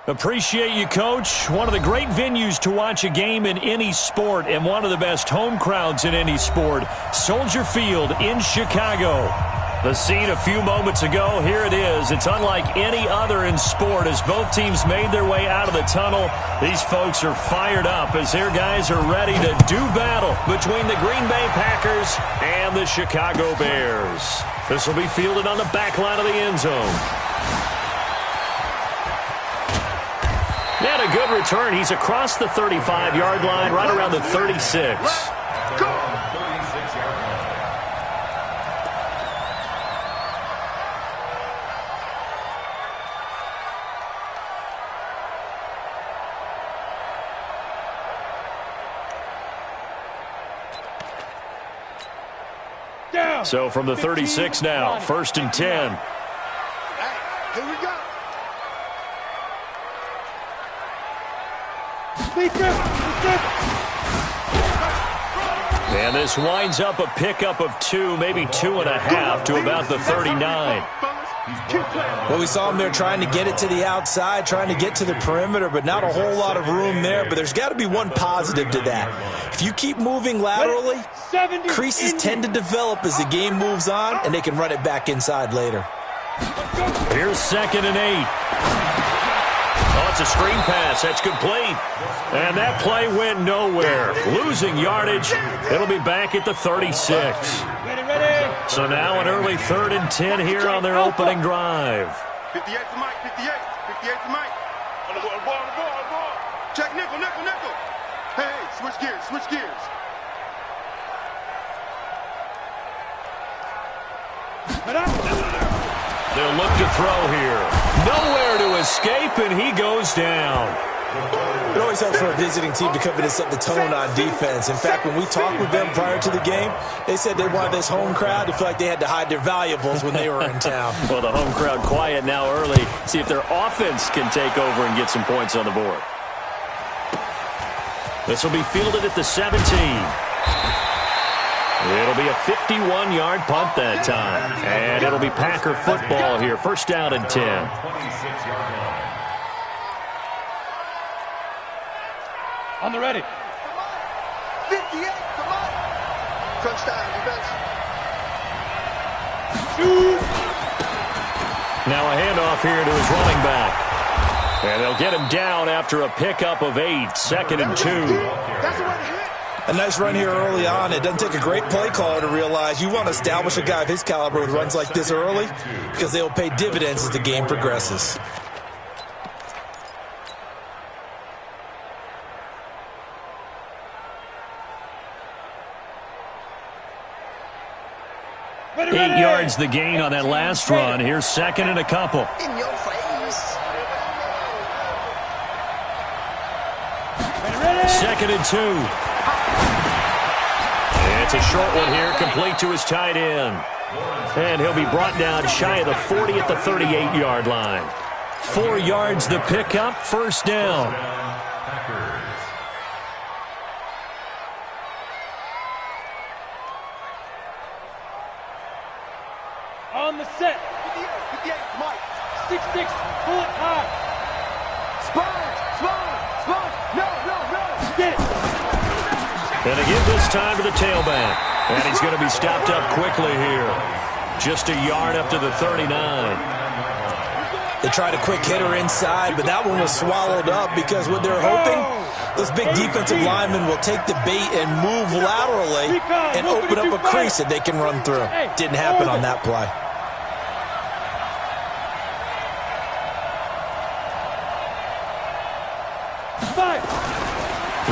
Appreciate you, Coach. One of the great venues to watch a game in any sport and one of the best home crowds in any sport. Soldier Field in Chicago. The scene a few moments ago, here it is. It's unlike any other in sport as both teams made their way out of the tunnel. These folks are fired up as their guys are ready to do battle between the Green Bay Packers and the Chicago Bears. This will be fielded on the back line of the end zone. And a good return. He's across the 35-yard line, right around the 36. So from the 36 now, 1st and 10. Here we go. And this winds up a pickup of 2, maybe 2.5 to about the 39. Well, we saw him there trying to get it to the outside, trying to get to the perimeter, but not a whole lot of room there. But there's got to be one positive to that. If you keep moving laterally, creases tend to develop as the game moves on, and they can run it back inside later. Here's 2nd and 8. Oh, it's a screen pass. That's complete. And that play went nowhere. Losing yardage. It'll be back at the 36. So now an early 3rd and 10 here on their opening drive. 58 to Mike, 58. 58 to Mike. On the ball. Check nickel. Hey, switch gears. They'll look to throw here. Nowhere to escape, and he goes down. It always helps for a visiting team to come in and set the tone on defense. In fact, when we talked with them prior to the game, they said they wanted this home crowd to feel like they had to hide their valuables when they were in town. Well, the home crowd quiet now early. See if their offense can take over and get some points on the board. This will be fielded at the 17. It'll be a 51-yard punt that time. And it'll be Packer football here. 1st down and 10. On the ready. 58, come on. Crunch time, defense. Now a handoff here to his running back. And they'll get him down after a pickup of 8. 2nd and 2. That's the way to hit. A nice run here early on. It doesn't take a great play caller to realize you want to establish a guy of his caliber with runs like this early because they will pay dividends as the game progresses. Ready. 8 yards the gain on that last run. Here's 2nd and a couple. In your face. 2nd and 2. It's a short one here, complete to his tight end. And he'll be brought down shy of the 40 at the 38-yard line. 4 yards the pickup, 1st down. On the set. 58, Mike. 6-6, pull it high. Spine. No. Get it. And to give this time to the tailback. And he's going to be stopped up quickly here. Just a yard up to the 39. They tried a quick hitter inside, but that one was swallowed up because what they're hoping, those big defensive linemen will take the bait and move laterally and open up a crease that they can run through. Didn't happen on that play.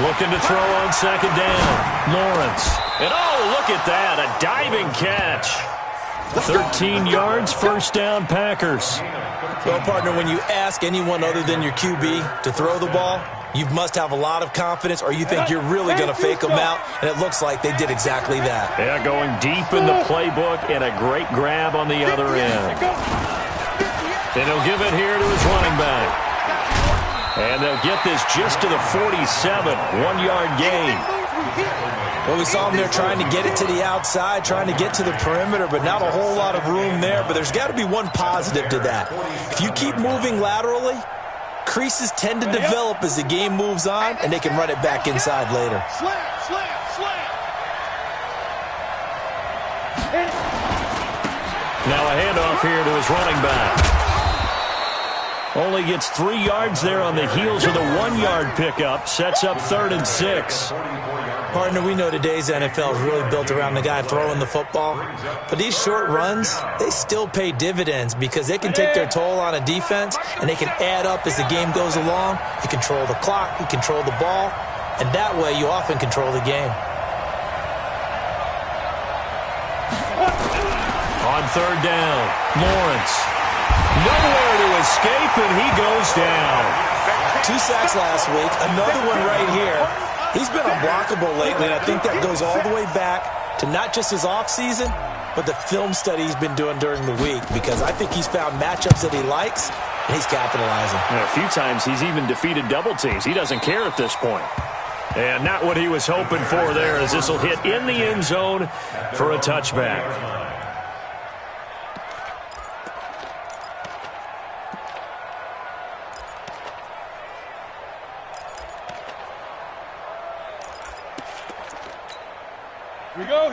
Looking to throw on 2nd down. Lawrence. And oh, look at that. A diving catch. 13 yards, 1st down Packers. Well, partner, when you ask anyone other than your QB to throw the ball, you must have a lot of confidence or you think you're really going to fake them out, and it looks like they did exactly that. Yeah, going deep in the playbook and a great grab on the other end. And he'll give it here to his running back. And they'll get this just to the 47, 1-yard gain. Well, we saw him there trying to get it to the outside, trying to get to the perimeter, but not a whole lot of room there. But there's got to be one positive to that. If you keep moving laterally, creases tend to develop as the game moves on, and they can run it back inside later. Slam, slam, slam. Now a handoff here to his running back. Only gets 3 yards there on the heels of the 1-yard pickup. Sets up 3rd and 6. Partner, we know today's NFL is really built around the guy throwing the football. But these short runs, they still pay dividends because they can take their toll on a defense, and they can add up as the game goes along. You control the clock, you control the ball, and that way you often control the game. On 3rd down, Lawrence. Nowhere to escape, and he goes down. 2 sacks last week, another one right here. He's been unblockable lately, and I think that goes all the way back to not just his offseason, but the film study he's been doing during the week, because I think he's found matchups that he likes, and he's capitalizing. A few times he's even defeated double teams. He doesn't care at this point. And not what he was hoping for there, as this will hit in the end zone for a touchback.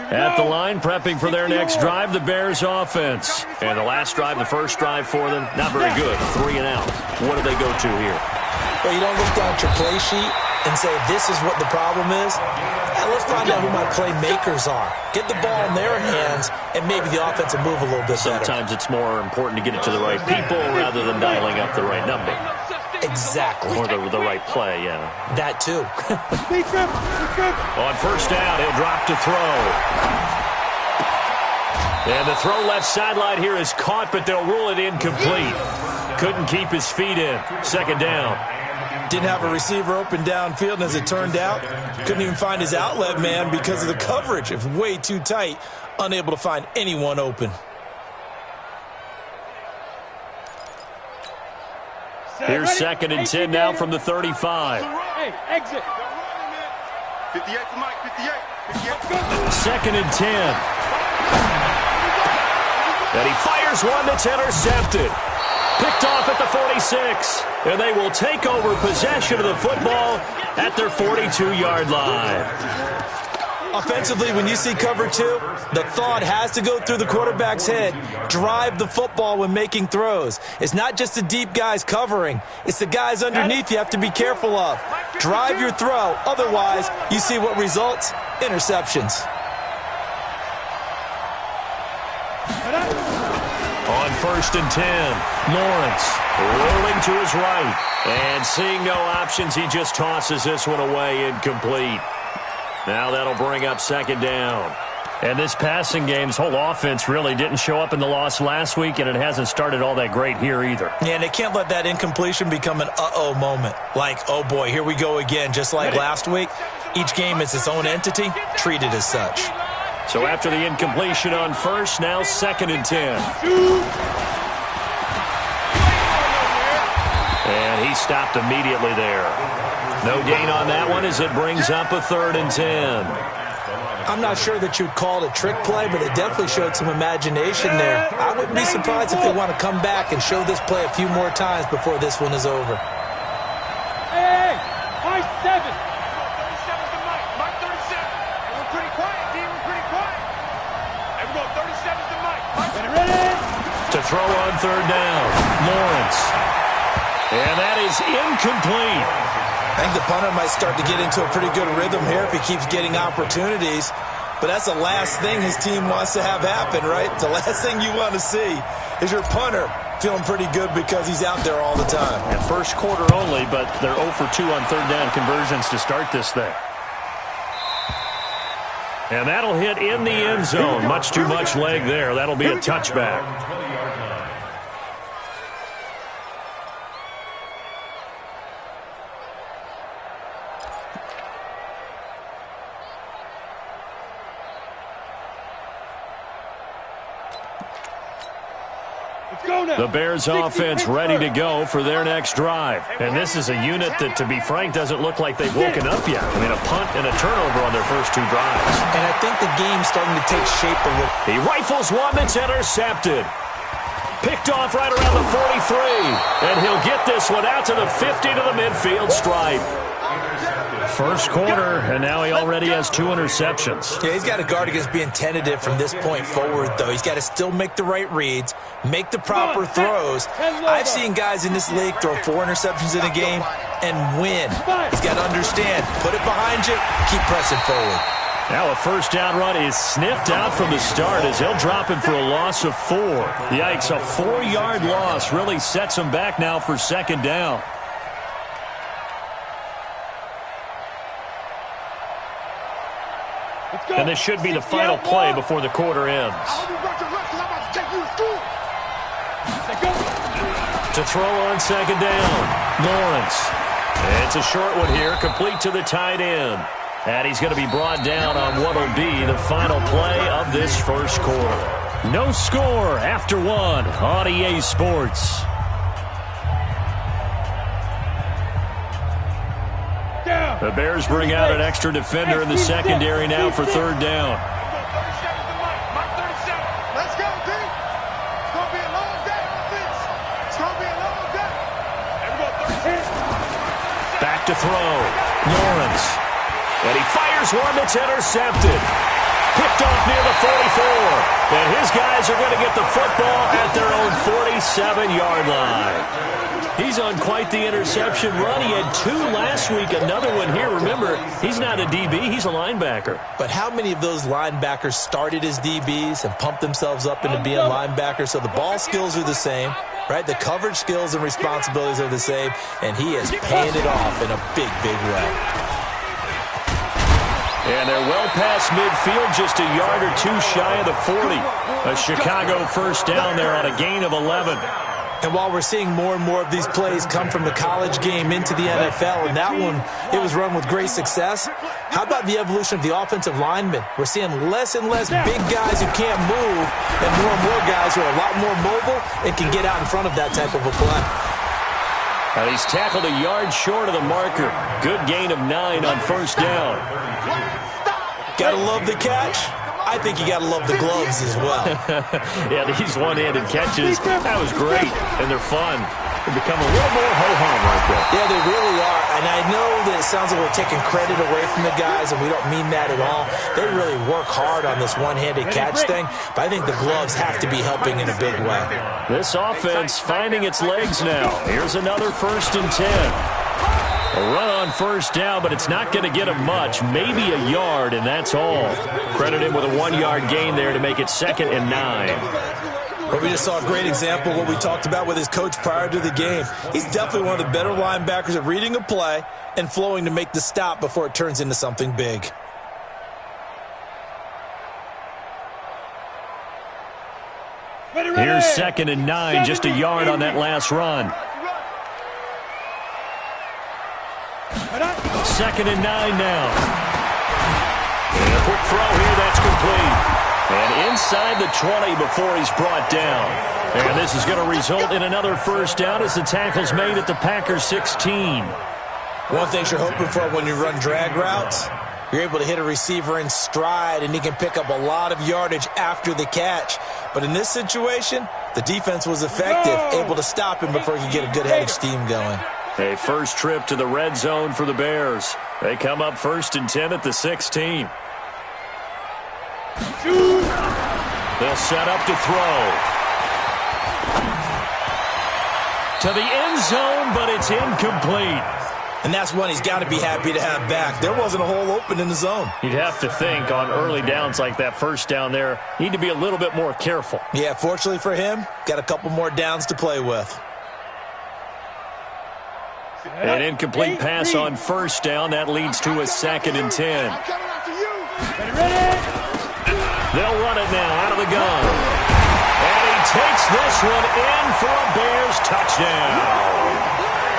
At the line, prepping for their next drive, the Bears offense. And the last drive, the first drive for them, not very good. 3 and out. What do they go to here? Well, you don't look down at your play sheet and say, this is what the problem is. Now, let's find out who my playmakers are. Get the ball in their hands, and maybe the offense will move a little bit better. Sometimes it's more important to get it to the right people rather than dialing up the right number. Exactly. Or the right play, yeah. That too. On 1st down, he'll drop to throw. And the throw left sideline here is caught, but they'll rule it incomplete. Couldn't keep his feet in. 2nd down. Didn't have a receiver open downfield, and as it turned out, couldn't even find his outlet man because of the coverage. It was way too tight, unable to find anyone open. Here's 2nd and 10 now from the 35. Hey, exit. 58 for Mike, 58. 2nd and 10. And he fires one that's intercepted. Picked off at the 46. And they will take over possession of the football at their 42-yard line. Offensively, when you see cover 2, the thought has to go through the quarterback's head. Drive the football when making throws. It's not just the deep guys covering. It's the guys underneath you have to be careful of. Drive your throw. Otherwise, you see what results? Interceptions. On 1st and 10, Lawrence rolling to his right. And seeing no options, he just tosses this one away, incomplete. Now that'll bring up 2nd down. And this passing game's whole offense really didn't show up in the loss last week, and it hasn't started all that great here either. Yeah, and they can't let that incompletion become an uh-oh moment. Like, oh boy, here we go again, just like last week. Each game is its own entity, treated as such. So after the incompletion on 1st, now 2nd and 10. And he stopped immediately there. No gain on that one as it brings up a 3rd and 10. I'm not sure that you'd call it a trick play, but it definitely showed some imagination there. I wouldn't be surprised if they want to come back and show this play a few more times before this one is over. Hey, high 7. 37's to Mike. Mike 37. We're pretty quiet, D. We're pretty quiet. Hey, we go 37's to Mike. Get it ready. To throw on 3rd down, Lawrence. And that is incomplete. I think the punter might start to get into a pretty good rhythm here if he keeps getting opportunities. But that's the last thing his team wants to have happen, right? The last thing you want to see is your punter feeling pretty good because he's out there all the time. And 1st quarter only, but they're 0 for 2 on 3rd down conversions to start this thing. And that'll hit in the end zone. Much too much leg there. That'll be a touchback. The Bears offense ready to go for their next drive. And this is a unit that, to be frank, doesn't look like they've woken up yet. I mean, a punt and a turnover on their first 2 drives. And I think the game's starting to take shape a little. He rifles one that's intercepted. Picked off right around the 43. And he'll get this one out to the 50 to the midfield stripe. First quarter, and now he already has 2 interceptions. Yeah, he's got to guard against being tentative from this point forward, though. He's got to still make the right reads, make the proper throws. I've seen guys in this league throw 4 interceptions in a game and win. He's got to understand, put it behind you, keep pressing forward. Now a first down run is sniffed out from the start as he'll drop him for a loss of 4. Yikes, a 4-yard loss really sets him back now for second down. And this should be the final play before the quarter ends. To throw on second down, Lawrence. It's a short one here, complete to the tight end. And he's going to be brought down on what will be the final play of this first quarter. No score after 1 on EA Sports. The Bears bring out an extra defender in the secondary now for third down. Let's go, D. It's going to be a long day on this. It's going to be a long day. Back to throw. Lawrence. And he fires one that's intercepted. Picked off near the 44. And his guys are going to get the football at their own 47-yard line. He's on quite the interception run. He had 2 last week, another one here. Remember, he's not a DB, he's a linebacker. But how many of those linebackers started as DBs and pumped themselves up into being linebackers? So the ball skills are the same, right? The coverage skills and responsibilities are the same, and he has panned it off in a big, big way. And they're well past midfield, just a yard or 2 shy of the 40. A Chicago first down there on a gain of 11. And while we're seeing more and more of these plays come from the college game into the NFL, and that one, it was run with great success, how about the evolution of the offensive linemen? We're seeing less and less big guys who can't move and more guys who are a lot more mobile and can get out in front of that type of a play. And he's tackled a yard short of the marker. Good gain of 9 on first down. Gotta love the catch. I think you got to love the gloves as well. Yeah, these one-handed catches, that was great, and they're fun. They become a little more ho-hum right there. Yeah, they really are, and I know that it sounds like we're taking credit away from the guys, and we don't mean that at all. They really work hard on this one-handed catch thing, but I think the gloves have to be helping in a big way. This offense finding its legs now. Here's another 1st and 10. A run on first down, but it's not going to get him much. Maybe a yard, and that's all. Credit him with a 1-yard gain there to make it 2nd and 9. But we just saw a great example of what we talked about with his coach prior to the game. He's definitely one of the better linebackers at reading a play and flowing to make the stop before it turns into something big. Here's 2nd and 9, just a yard on that last run. 2nd and 9 now. And a quick throw here, that's complete. And inside the 20 before he's brought down. And this is going to result in another first down as the tackle's made at the Packers 16. One thing you're hoping for when you run drag routes, you're able to hit a receiver in stride, and he can pick up a lot of yardage after the catch. But in this situation, the defense was effective, able to stop him before he could get a good head of steam going. A first trip to the red zone for the Bears. They come up 1st and 10 at the 16. They'll set up to throw. To the end zone, but it's incomplete. And that's one he's got to be happy to have back. There wasn't a hole open in the zone. You'd have to think on early downs like that first down there, need to be a little bit more careful. Yeah, fortunately for him, got a couple more downs to play with. An incomplete pass on first down. That leads to a 2nd and 10. They'll run it now out of the gun. And he takes this one in for a Bears touchdown.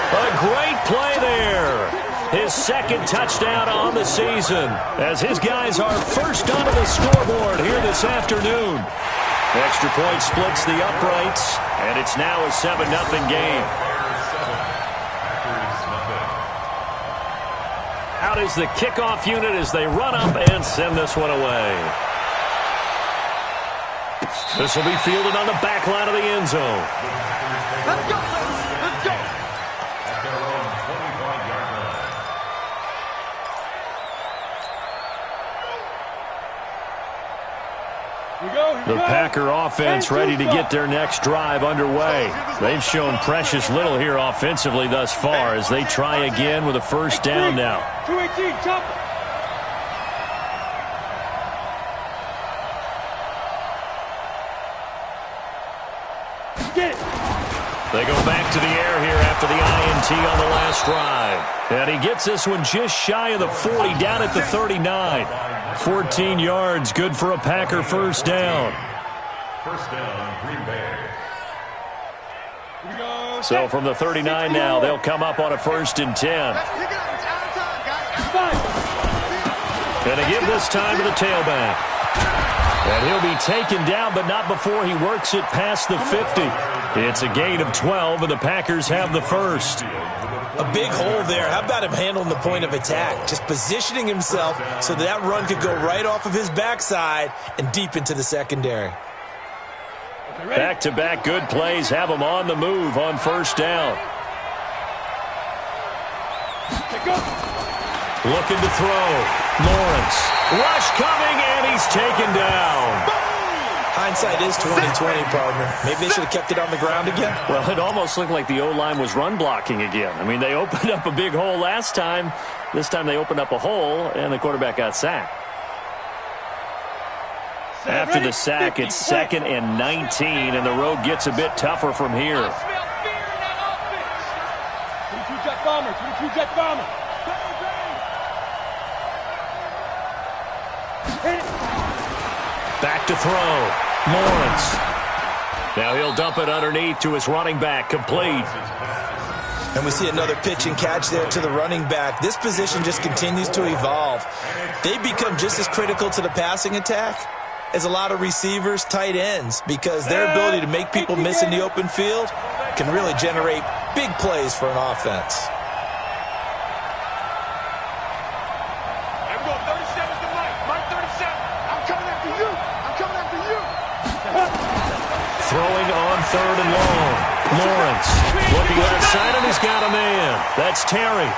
A great play there. His 2nd touchdown on the season as his guys are first onto the scoreboard here this afternoon. Extra point splits the uprights, and it's now a 7-0 game. Out is the kickoff unit as they run up and send this one away. This will be fielded on the back line of the end zone. Let's go, let's go. The Packer offense ready to get their next drive underway. They've shown precious little here offensively thus far as they try again with a first down now. 218, jump. Get it. They go back to the air here after the INT on the last drive. And he gets this one just shy of the 40, down at the 39. 14 yards, good for a Packer first down. First down, Green Bay. So from the 39 now, they'll come up on a 1st and 10. And they give this time to the tailback. And he'll be taken down, but not before he works it past the 50. It's a gain of 12, and the Packers have the first. A big hole there. How about him handling the point of attack? Just positioning himself so that run could go right off of his backside and deep into the secondary. Back-to-back good plays have him on the move on first down. Looking to throw. Lawrence. Rush coming, and he's taken down. Hindsight is 20/20, partner. Maybe they should have kept it on the ground again. Well, it almost looked like the O-line was run blocking again. I mean, they opened up a big hole last time. This time they opened up a hole, and the quarterback got sacked. After the sack, it's 2nd and 19, and the road gets a bit tougher from here. 22 jet bomber, 22 jet bomber. Back to throw. Lawrence. Now he'll dump it underneath to his running back, complete. And we see another pitch and catch there to the running back. This position just continues to evolve. They become just as critical to the passing attack as a lot of receivers, tight ends, because their ability to make people miss in the open field can really generate big plays for an offense. Throwing on 3rd and long. Lawrence looking left side, and he's got a man. That's Terry.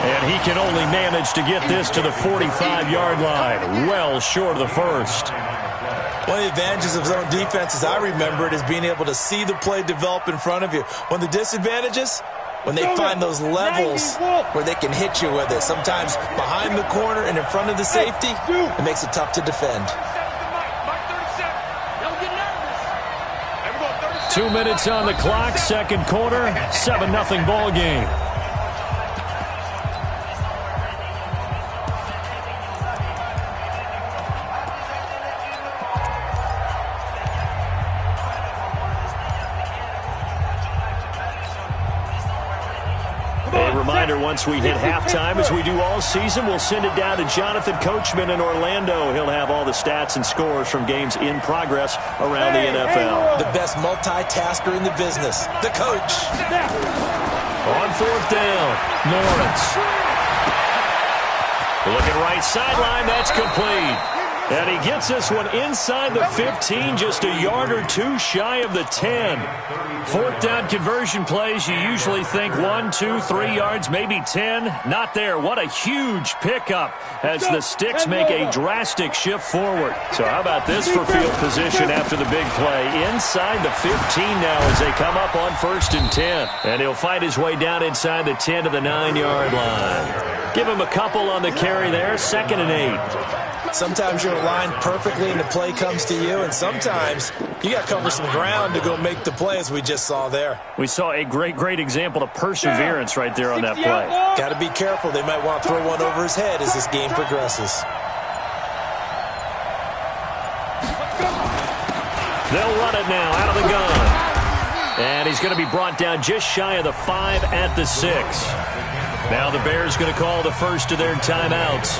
And he can only manage to get this to the 45-yard line, well short of the first. One of the advantages of zone defense, as I remember it, is being able to see the play develop in front of you. One of the disadvantages, when they find those levels where they can hit you with it, sometimes behind the corner and in front of the safety, it makes it tough to defend. 2 minutes on the clock, second quarter, 7-0 ball game. Reminder, once we hit halftime, as we do all season, we'll send it down to Jonathan Coachman in Orlando. He'll have all the stats and scores from games in progress around the NFL. The best multitasker in the business, the coach. On 4th down, Lawrence. Looking right sideline, that's complete. And he gets this one inside the 15, just a yard or two shy of the 10. 4th down conversion plays, you usually think 1, 2, 3 yards, maybe 10. Not there. What a huge pickup as the sticks make a drastic shift forward. So how about this for field position after the big play? Inside the 15 now as they come up on 1st and 10. And he'll fight his way down inside the 10 to the 9-yard line. Give him a couple on the carry there, 2nd and 8. Sometimes you're aligned perfectly and the play comes to you, and sometimes you got to cover some ground to go make the play, as we just saw there. We saw a great example of perseverance right there on that play. Got to be careful. They might want to throw one over his head as this game progresses. They'll run it now out of the gun. And he's going to be brought down just shy of the 5 at the 6. Now the Bears going to call the first of their timeouts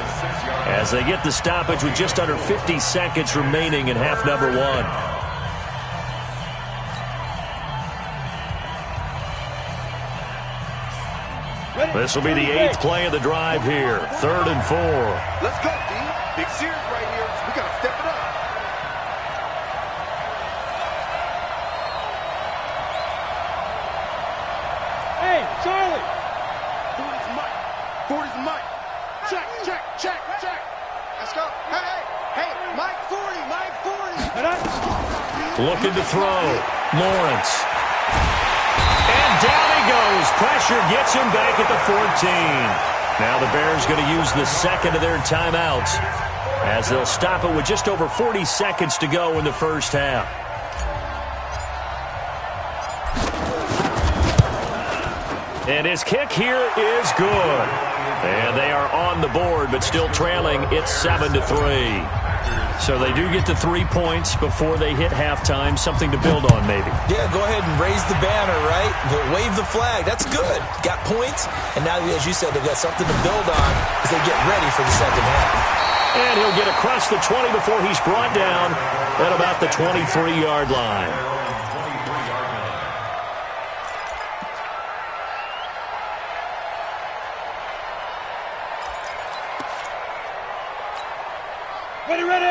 as they get the stoppage with just under 50 seconds remaining in half number 1. This will be the 8th play of the drive here. 3rd and 4. Let's go, D. Big series right here. We got to step it up. Check. Let's go. Hey, Mike 40, Mike 40. Looking to throw. Lawrence. And down he goes. Pressure gets him back at the 14. Now the Bears going to use the second of their timeouts as they'll stop it with just over 40 seconds to go in the first half. And his kick here is good. And they are on the board, but still trailing. It's 7-3. So they do get the 3 points before they hit halftime. Something to build on, maybe. Yeah, go ahead and raise the banner, right? Wave the flag. That's good. Got points. And now, as you said, they've got something to build on as they get ready for the second half. And he'll get across the 20 before he's brought down at about the 23-yard line.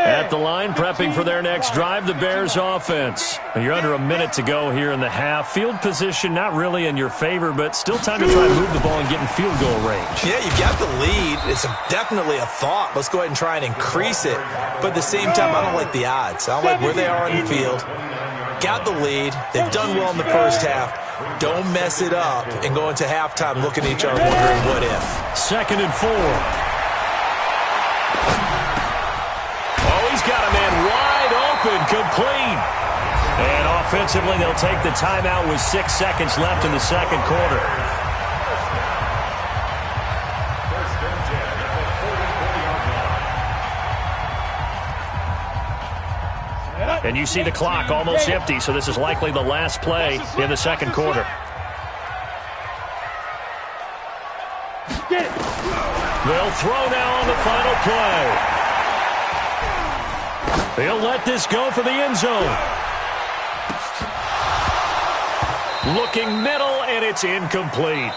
At the line, prepping for their next drive, the Bears offense. You're under a minute to go here in the half. Field position not really in your favor, but still time to try to move the ball and get in field goal range. Yeah, you've got the lead. It's definitely a thought. Let's go ahead and try and increase it. But at the same time, I don't like the odds. I don't like where they are on the field. Got the lead. They've done well in the first half. Don't mess it up and go into halftime looking at each other wondering what if. 2nd and 4. He's got a man wide open, complete. And offensively, they'll take the timeout with 6 seconds left in the second quarter. And you see the clock almost empty, so this is likely the last play in the second quarter. They'll throw now on the final play. They'll let this go for the end zone. Looking middle, and it's incomplete.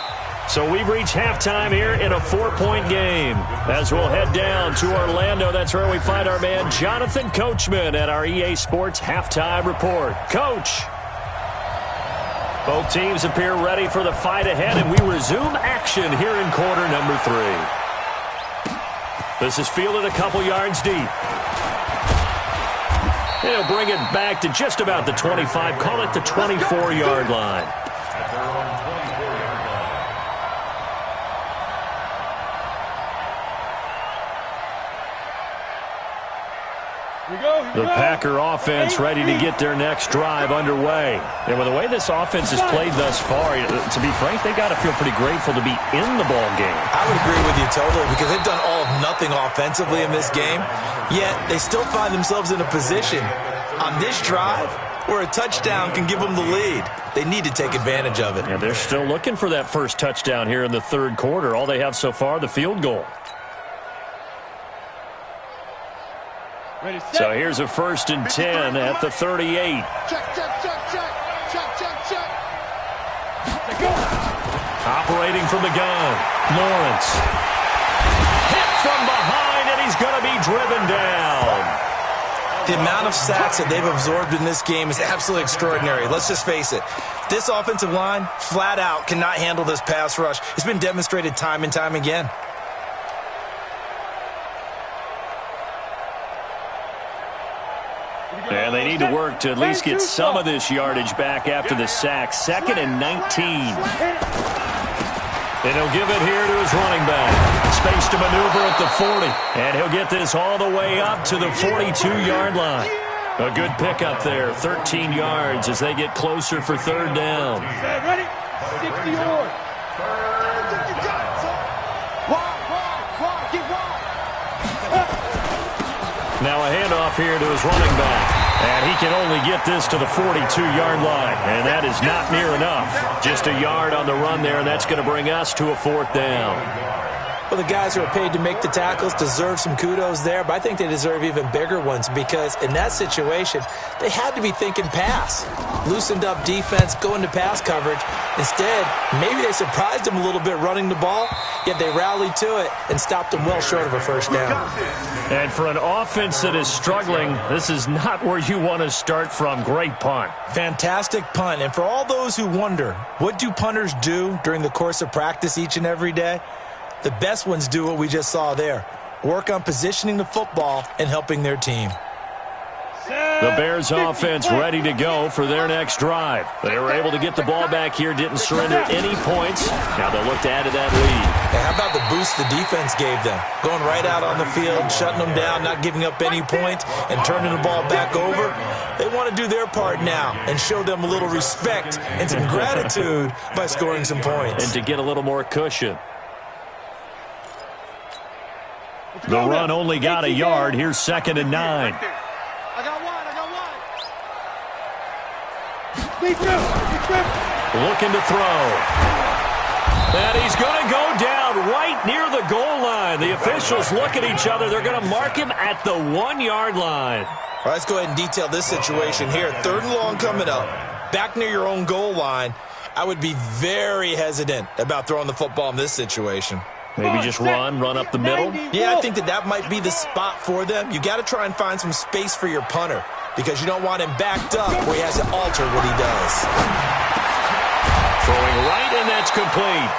So we've reached halftime here in a 4-point game. As we'll head down to Orlando, that's where we find our man Jonathan Coachman at our EA Sports Halftime Report. Coach. Both teams appear ready for the fight ahead, and we resume action here in quarter number 3. This is fielded a couple yards deep. He'll bring it back to just about the 25. Call it the 24-yard line. The Packer offense ready to get their next drive underway. And with the way this offense has played thus far, to be frank, they got to feel pretty grateful to be in the ball game. I would agree with you totally because they've done all of nothing offensively in this game, yet they still find themselves in a position on this drive where a touchdown can give them the lead. They need to take advantage of it. And they're still looking for that first touchdown here in the third quarter. All they have so far, the field goal. So here's a 1st and 10 at the 38. Check. Operating from the gun, Lawrence. Hit from behind, and he's going to be driven down. The amount of sacks that they've absorbed in this game is absolutely extraordinary. Let's just face it. This offensive line, flat out, cannot handle this pass rush. It's been demonstrated time and time again. And they need to work to at least get some of this yardage back after the sack. 2nd and 19. And he'll give it here to his running back. Space to maneuver at the 40. And he'll get this all the way up to the 42-yard line. A good pickup there, 13 yards as they get closer for 3rd down. Ready? 60 yards. Now a handoff here to his running back. And he can only get this to the 42-yard line. And that is not near enough. Just a yard on the run there, and that's going to bring us to a 4th down. Well, the guys who are paid to make the tackles deserve some kudos there, but I think they deserve even bigger ones because in that situation, they had to be thinking pass. Loosened up defense, going to pass coverage. Instead, maybe they surprised them a little bit running the ball, yet they rallied to it and stopped them well short of a 1st down. And for an offense that is struggling, this is not where you want to start from. Great punt. Fantastic punt. And for all those who wonder, what do punters do during the course of practice each and every day? The best ones do what we just saw there. work on positioning the football and helping their team. The Bears offense ready to go for their next drive. They were able to get the ball back here, didn't surrender any points. Now they'll look to add to that lead. Hey, how about the boost the defense gave them? Going right out on the field, shutting them down, not giving up any points, and turning the ball back over. They want to do their part now and show them a little respect and some gratitude by scoring some points. And to get a little more cushion. The run only got a yard. Here's 2nd and 9. I got one. Looking to throw. And he's going to go down right near the goal line. The officials look at each other. They're going to mark him at the 1-yard line. All right, let's go ahead and detail this situation here. 3rd and long coming up. Back near your own goal line. I would be very hesitant about throwing the football in this situation. Maybe just run up the middle. Yeah, I think that might be the spot for them. You got to try and find some space for your punter because you don't want him backed up where he has to alter what he does. Throwing right, and that's complete.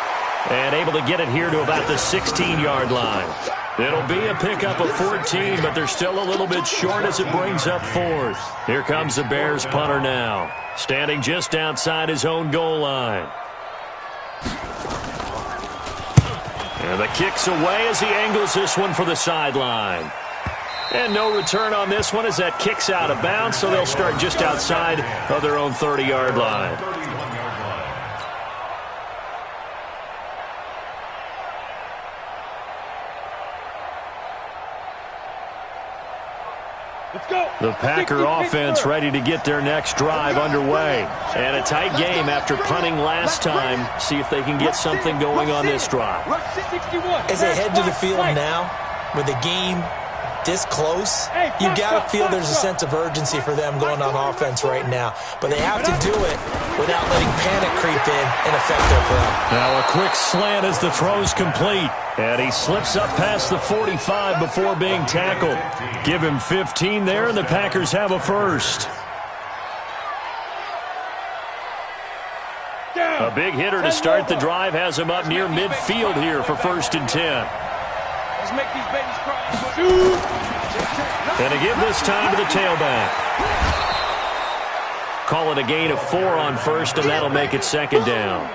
And able to get it here to about the 16-yard line. It'll be a pickup of 14, but they're still a little bit short as it brings up 4th. Here comes the Bears punter now, standing just outside his own goal line. And the kick's away as he angles this one for the sideline. And no return on this one as that kick's out of bounds, so they'll start just outside of their own 30-yard line. The Packer offense ready to get their next drive underway. And a tight game after punting last time. See if they can get something going on this drive. As they head to the field now, with the game this close, you got to feel there's a sense of urgency for them going on offense right now. But they have to do it without letting panic creep in and affect their play. Now a quick slant as the throw's complete. And he slips up past the 45 before being tackled. Give him 15 there, and the Packers have a first. A big hitter to start the drive has him up near midfield here for 1st and 10. Let's make these babies cry. And to give this time to the tailback. Call it a gain of 4 on 1st, and that'll make it 2nd down.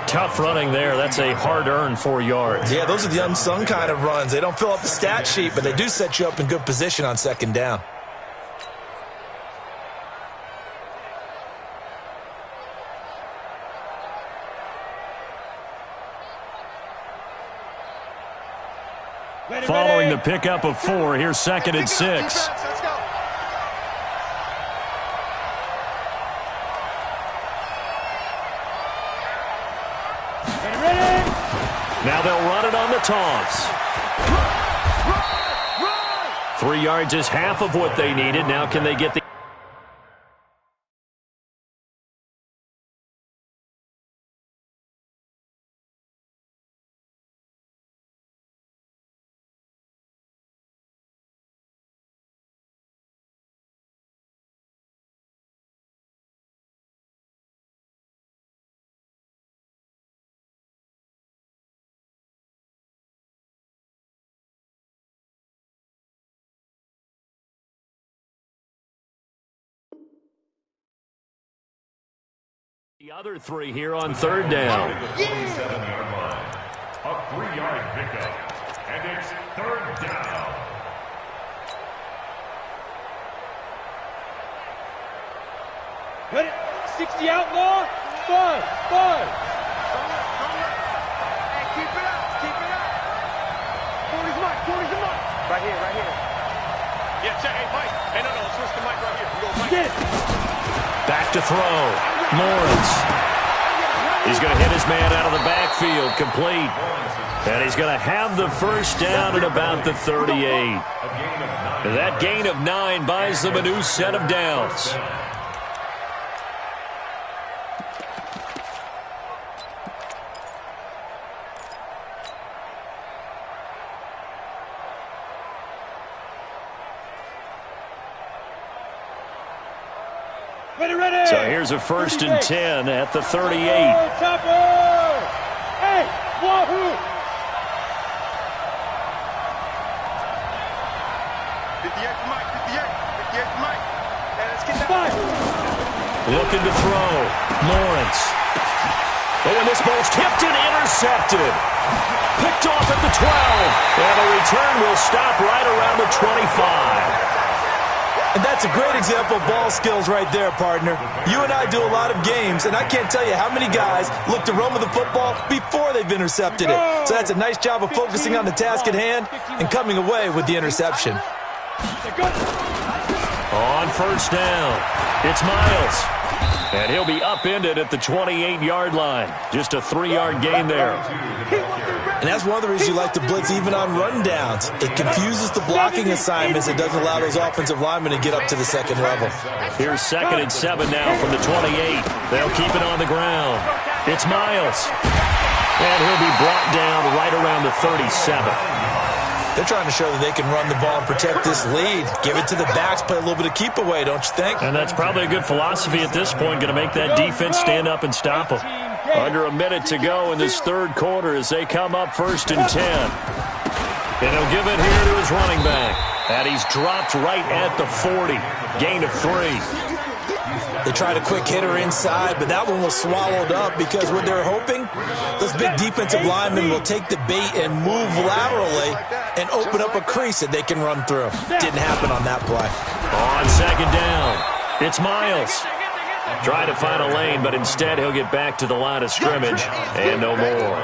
Tough running there. That's a hard-earned 4 yards. Yeah, those are the unsung kind of runs. They don't fill up the stat sheet, but they do set you up in good position on 2nd down. Following the pickup of 4, here's 2nd and 6. Now they'll run it on the toss. 3 yards is half of what they needed. Now can they get the... The other 3 here on 3rd down. The 47-yard line. A 3-yard pickup. And it's 3rd down. Ready? 60 outlaw. 5. Hey, keep it up. 40's Mike. Right here. Yeah, check. Hey, Mike. Hey, no, switch the mic right here. We go Mike. Get it. Back to throw. Lawrence. He's going to hit his man out of the backfield. Complete. And he's going to have the 1st down at about the 38. That gain of 9 buys them a new set of downs. Ready. So here's a 1st and 10 at the 38. Hey, wahoo! Looking to throw. Lawrence. Oh, and this ball's tipped and intercepted. Picked off at the 12. And the return will stop right around the 25. And that's a great example of ball skills right there, partner. You and I do a lot of games, and I can't tell you how many guys look to run with the football before they've intercepted it. So that's a nice job of focusing on the task at hand and coming away with the interception. On first down, it's Miles. And he'll be upended at the 28-yard line. Just a 3-yard gain there. And that's one of the reasons you like to blitz even on rundowns. It confuses the blocking assignments. It doesn't allow those offensive linemen to get up to the second level. Here's 2nd and 7 now from the 28. They'll keep it on the ground. It's Miles. And he'll be brought down right around the 37. They're trying to show that they can run the ball and protect this lead. Give it to the backs, play a little bit of keep away, don't you think? And that's probably a good philosophy at this point, going to make that defense stand up and stop them. Under a minute to go in this third quarter as they come up 1st and 10. And he'll give it here to his running back. And he's dropped right at the 40. Gain of 3. They tried a quick hitter inside, but that one was swallowed up because what they're hoping, those big defensive linemen will take the bait and move laterally and open up a crease that they can run through. Didn't happen on that play. On 2nd down, it's Miles. Try to find a lane, but instead he'll get back to the line of scrimmage and no more.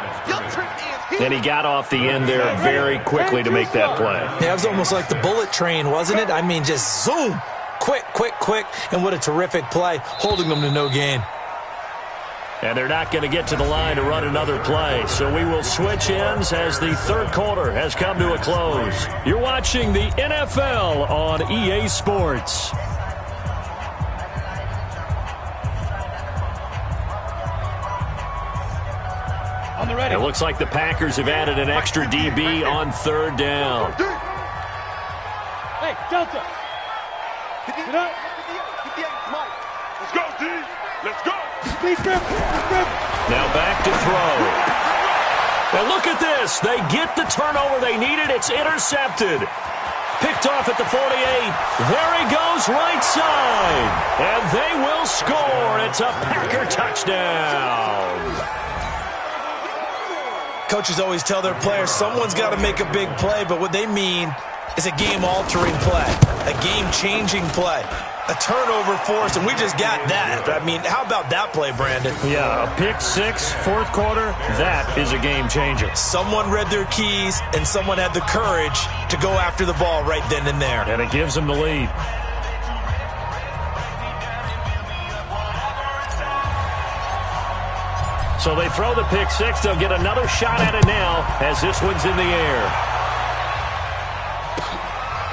And he got off the end there very quickly to make that play. Yeah, it was almost like the bullet train, wasn't it? I mean, just zoom. Quick, quick, quick, and what a terrific play, holding them to no gain. And they're not going to get to the line to run another play, so we will switch ends as the third quarter has come to a close. You're watching the NFL on EA Sports. It looks like the Packers have added an extra DB on 3rd down. Hey, Delta. Get up. Let's go, D. Let's go. Now back to throw. And look at this. They get the turnover they needed. It's intercepted. Picked off at the 48. There he goes, right side. And they will score. It's a Packer touchdown. Coaches always tell their players someone's got to make a big play, but what they mean is a game-altering play, a game-changing play, a turnover force, and we just got that. I mean, how about that play, Brandon? Yeah, a pick six, fourth quarter, that is a game-changer. Someone read their keys, and someone had the courage to go after the ball right then and there. And it gives them the lead. So they throw the pick six. They'll get another shot at it now as this one's in the air.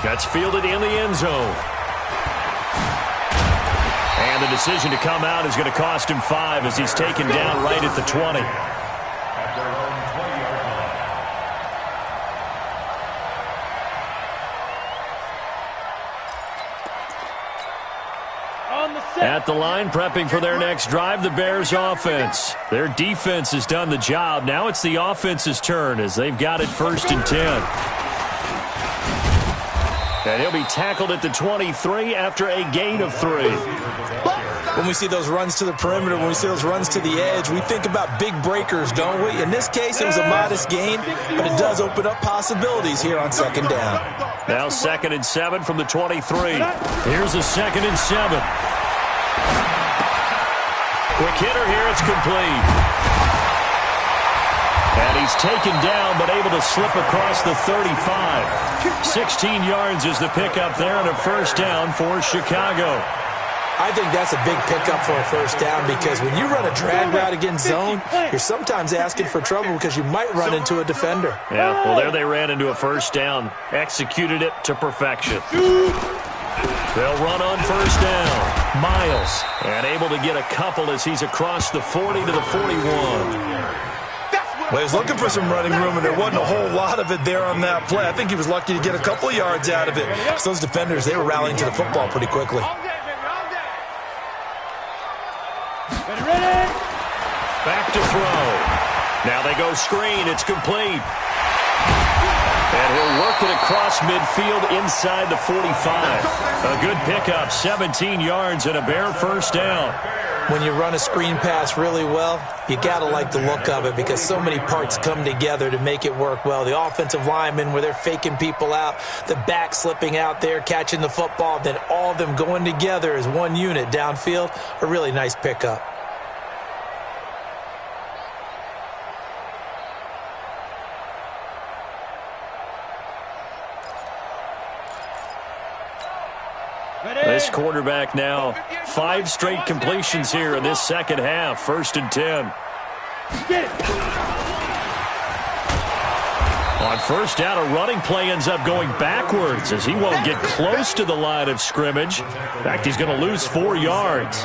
That's fielded in the end zone. And the decision to come out is going to cost him 5 as he's taken down right at the 20. At the line, prepping for their next drive, the Bears offense. Their defense has done the job. Now it's the offense's turn as they've got it 1st and 10. And he'll be tackled at the 23 after a gain of 3. When we see those runs to the perimeter, when we see those runs to the edge, we think about big breakers, don't we? In this case, it was a modest gain, but it does open up possibilities here on 2nd down. Now 2nd and 7 from the 23. Here's a 2nd and 7. Quick hitter here, it's complete. And he's taken down, but able to slip across the 35. 16 yards is the pickup there and a 1st down for Chicago. I think that's a big pickup for a 1st down because when you run a drag route against zone, you're sometimes asking for trouble because you might run into a defender. Yeah, well, there they ran into a 1st down. Executed it to perfection. They'll run on 1st down. Miles, and able to get a couple as he's across the 40 to the 41. Well, he was looking for some running room, and there wasn't a whole lot of it there on that play. I think he was lucky to get a couple of yards out of it. So those defenders, they were rallying to the football pretty quickly. Back to throw. Now they go screen. It's complete. And he'll work it across midfield inside the 45. A good pickup, 17 yards and a Bear first down. When you run a screen pass really well, you got to like the look of it because so many parts come together to make it work well. The offensive linemen, where they're faking people out, the back slipping out there, catching the football, then all of them going together as one unit downfield, a really nice pickup. This quarterback now, 5 straight completions here in this second half. 1st and 10. On first down, a running play ends up going backwards as he won't get close to the line of scrimmage. In fact, he's going to lose 4 yards.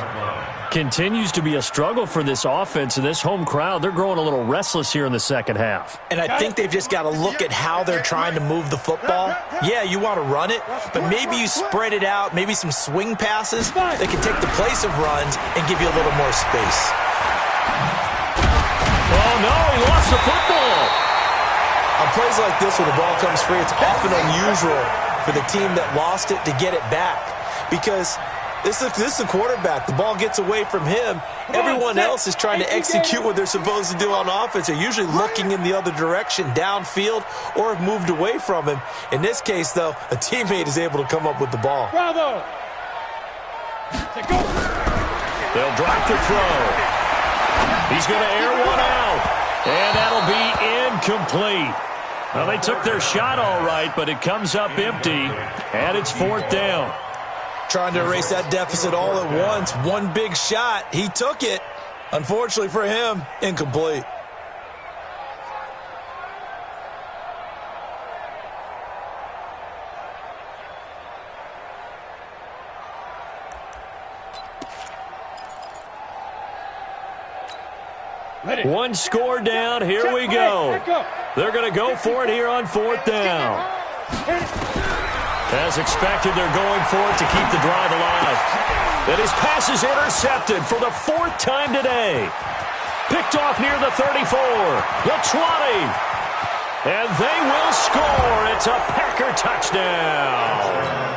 Continues to be a struggle for this offense and this home crowd. They're growing a little restless here in the second half. And I think they've just got to look at how they're trying to move the football. Yeah, you want to run it, but maybe you spread it out, maybe some swing passes that can take the place of runs and give you a little more space. Oh, no, he lost the football. On plays like this where the ball comes free, it's often unusual for the team that lost it to get it back because this is the quarterback. The ball gets away from him. Everyone else is trying to execute what they're supposed to do on offense. They're usually looking in the other direction, downfield, or have moved away from him. In this case, though, a teammate is able to come up with the ball. Bravo! They'll drop the throw. He's going to air one out. And that'll be incomplete. Well, they took their shot all right, but it comes up empty. And it's 4th down. Trying to erase that deficit all at once. One big shot. He took it. Unfortunately for him, incomplete. One score down. Here we go. They're going to go for it here on 4th down. As expected, they're going for it to keep the drive alive. And his pass is intercepted for the 4th time today. Picked off near the 34, the 20. And they will score. It's a Packer touchdown.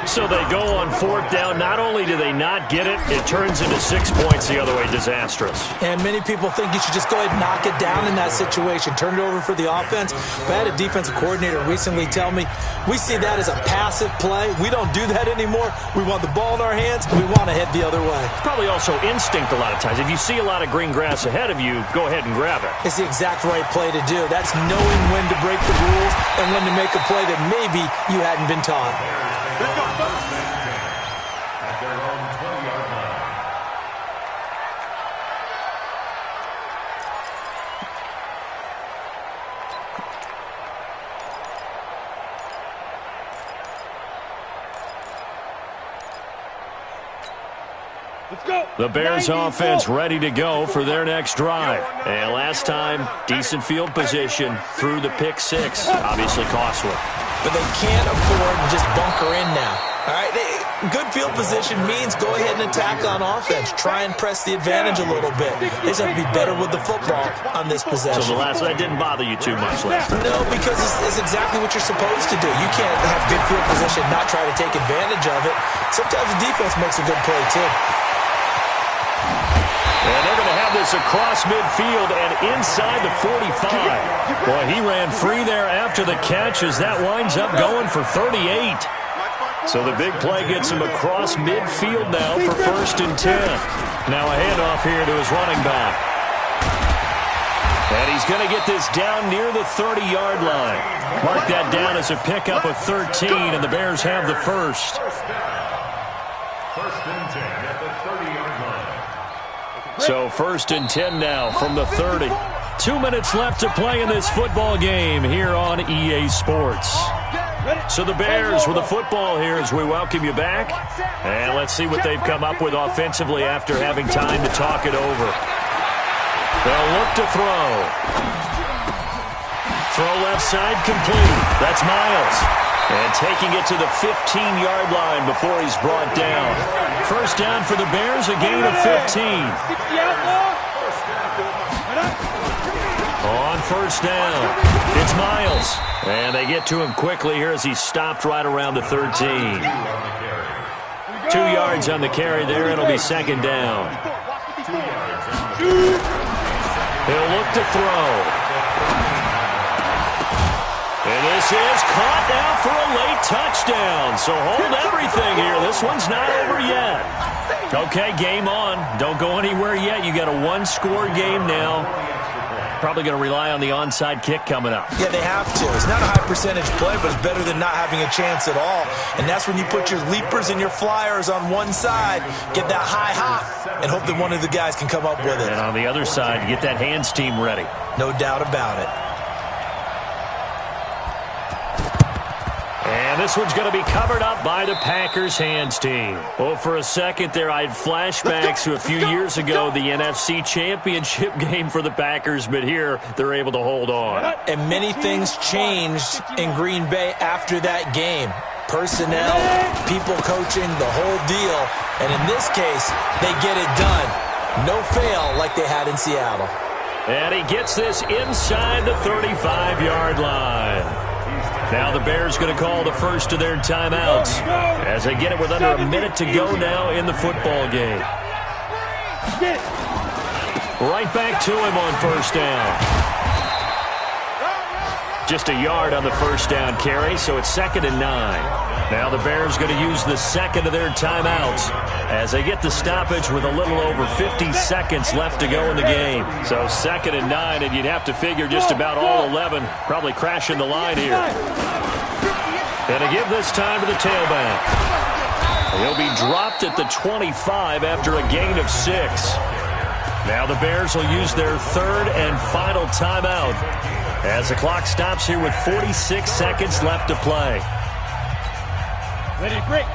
So they go on 4th down. Not only do they not get it, it turns into 6 points the other way. Disastrous. And many people think you should just go ahead and knock it down in that situation. Turn it over for the offense. But I had a defensive coordinator recently tell me, we see that as a passive play. We don't do that anymore. We want the ball in our hands, and we want to head the other way. Probably also instinct a lot of times. If you see a lot of green grass ahead of you, go ahead and grab it. It's the exact right play to do. That's knowing when to break the rules and when to make a play that maybe you hadn't been taught. At their own 20-yard line. Let's go. The Bears offense ready to go for their next drive. And last time, decent field position through the pick 6. Obviously costly. But they can't afford to just bunker in now. All right, good field position means go ahead and attack on offense. Try and press the advantage a little bit. They just have to be better with the football on this possession. So that didn't bother you too much last time? No, because it's exactly what you're supposed to do. You can't have good field position, not try to take advantage of it. Sometimes the defense makes a good play, too. And they're going to have this across midfield and inside the 45. Boy, he ran free there after the catch as that winds up going for 38. So the big play gets him across midfield now for 1st and 10. Now a handoff here to his running back. And he's going to get this down near the 30-yard line. Mark that down as a pickup of 13, and the Bears have the first. 1st and 10 at the 30-yard line. So 1st and 10 now from the 30. 2 minutes left to play in this football game here on EA Sports. So the Bears with the football here as we welcome you back. And let's see what they've come up with offensively after having time to talk it over. They'll look to throw. Throw left side complete. That's Miles. And taking it to the 15-yard line before he's brought down. First down for the Bears, a gain of 15. On first down, it's Miles. And they get to him quickly here as he stopped right around the 13. 2 yards on the carry there. It'll be second down. He'll look to throw. And this is caught now for a late touchdown. So hold everything here. This one's not over yet. Okay, game on. Don't go anywhere yet. You got a one-score game now. Probably going to rely on the onside kick coming up. Yeah, they have to. It's not a high percentage play, but it's better than not having a chance at all. And that's when you put your leapers and your flyers on one side, get that high hop, and hope that one of the guys can come up with it. And on the other side, get that hands team ready. No doubt about it. And this one's going to be covered up by the Packers hands team. Well, for a second there, I had flashbacks to a few years ago, the NFC Championship game for the Packers, but here they're able to hold on. And many things changed in Green Bay after that game. Personnel, people coaching, the whole deal. And in this case, they get it done. No fail like they had in Seattle. And he gets this inside the 35-yard line. Now the Bears going to call the first of their timeouts as they get it with under a minute to go now in the football game. Right back to him on first down. Just a yard on the first down carry, so it's 2nd and 9. Now the Bears going to use the second of their timeouts as they get the stoppage with a little over 50 seconds left to go in the game. So 2nd and 9, and you'd have to figure just about all 11 probably crashing the line here. And to give this time to the tailback. He'll be dropped at the 25 after a gain of 6. Now the Bears will use their third and final timeout as the clock stops here with 46 seconds left to play. Ready to break.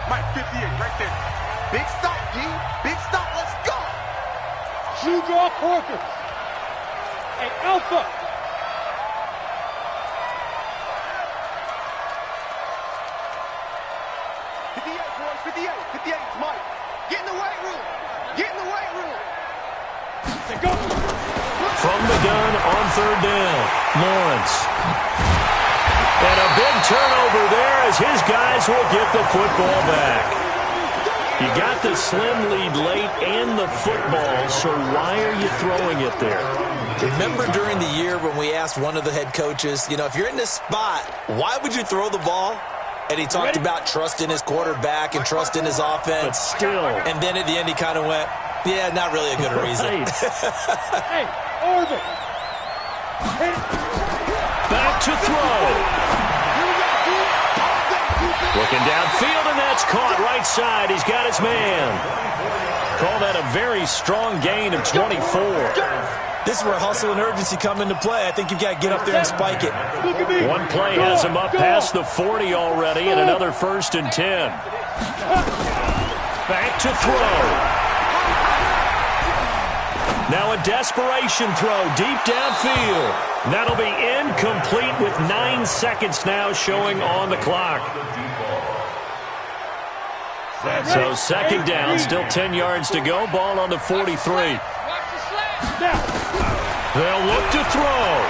Mike, 58, right there. Big stop, G. Big stop. Let's go. Shoe draw quarters. Hey, Alpha. It's Mike. Get in the weight room. Get in the weight room. Go. From the gun on third down, Lawrence. And a big turnover there as his guys will get the football back. You got the slim lead late and the football, so why are you throwing it there? Remember during the year when we asked one of the head coaches, you know, if you're in this spot, why would you throw the ball? And he talked about trust in his quarterback and trust in his offense. But still. And then at the end he kind of went, yeah, not really a good reason. Hey, Orville. Back to throw. Looking downfield, and that's caught right side. He's got his man. Call that a very strong gain of 24. This is where hustle and urgency come into play. I think you've got to get up there and spike it. One play has him up past the 40 already, and another 1st and 10. Back to throw. Now a desperation throw deep downfield. That'll be incomplete with 9 seconds now showing on the clock. So 2nd down, still 10 yards to go. Ball on the 43. They'll look to throw.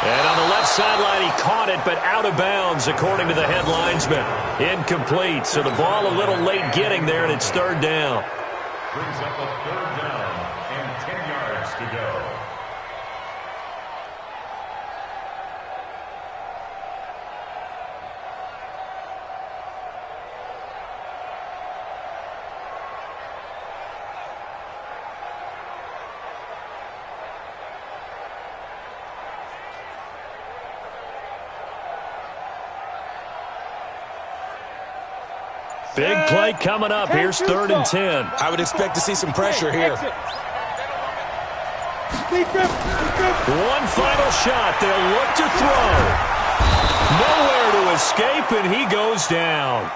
And on the left sideline, he caught it, but out of bounds, according to the head linesman. Incomplete. So the ball a little late getting there, and it's 3rd down. Brings up a 3rd down and 10 yards to go. Big play coming up. Here's 3rd and 10. I would expect to see some pressure here. One final shot. They'll look to throw. Nowhere to escape, and he goes down.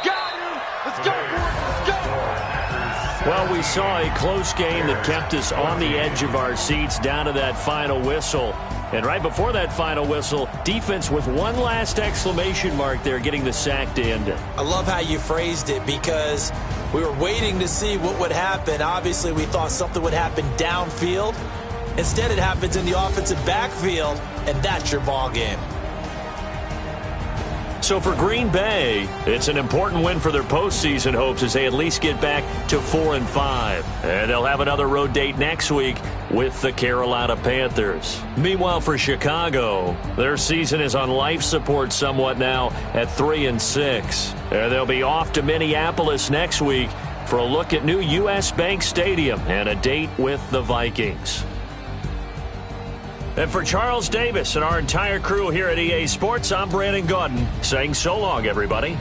Got him. Let's go, boys. Let's go. Well, we saw a close game that kept us on the edge of our seats down to that final whistle. And right before that final whistle, defense with one last exclamation mark there, getting the sack to end it. I love how you phrased it, because we were waiting to see what would happen. Obviously, we thought something would happen downfield. Instead, it happens in the offensive backfield, and that's your ball game. So for Green Bay, it's an important win for their postseason hopes as they at least get back to 4-5. And they'll have another road date next week with the Carolina Panthers. Meanwhile, for Chicago, their season is on life support somewhat now at 3-6. And they'll be off to Minneapolis next week for a look at new U.S. Bank Stadium and a date with the Vikings. And for Charles Davis and our entire crew here at EA Sports, I'm Brandon Gaudin saying so long, everybody.